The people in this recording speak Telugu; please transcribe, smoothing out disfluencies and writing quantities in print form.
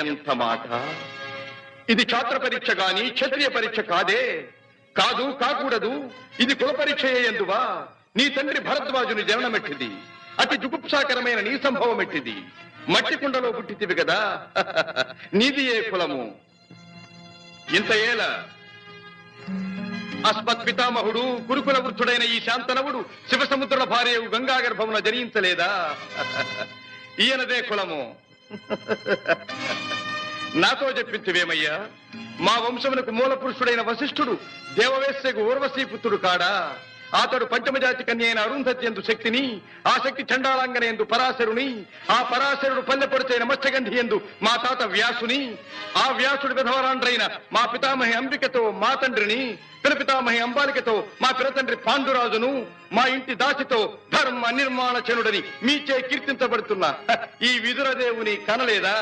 ఎంత మాట! ఇది ఛాత్ర పరీక్ష గాని క్షత్రియ పరీక్ష కాదే. కాదు, కాకూడదు. ఇది కుల పరీక్ష ఎందువా? నీ తండ్రి భరద్వాజుని జననమెట్టిది. అతి జుగుప్సాకరమైన నీ సంభవం ఎట్టిది. మట్టి కుండలో పుట్టితివి కదా. నీది ఏ కులము? ఇంత ఏల అస్మత్ పితామహుడు కురుకుల వృద్ధుడైన ఈ శాంతనవుడు శివసముద్రుల భార్యవు గంగాగర్భమున జనించలేదా? ఈయనదే కులము. నాతో చెప్పించువేమయ్యా? మా వంశమునకు మూల పురుషుడైన వశిష్ఠుడు దేవవేశ్యకు ఊర్వశీ పుత్రుడు కాడా? అతడు పంచమజాతి కన్య అయిన అరుంధతి ఎందు శక్తిని, ఆ శక్తి చండాళాంగన ఎందు పరాశరుని, ఆ పరాశరుడు పల్లెపొడిచైన మత్స్యగంధి ఎందు మా తాత వ్యాసుని, ఆ వ్యాసుడు విధవరాండ్రైన మా పితామహి అంబికతో మా తండ్రిని, పితామహి అంబాలికతో మా పిరతండ్రి పాండురాజును, మా ఇంటి దాసితో ధర్మ నిర్మాణ చనుడని మీచే కీర్తించబడుతున్నా ఈ విదురదేవుని కనలేదా?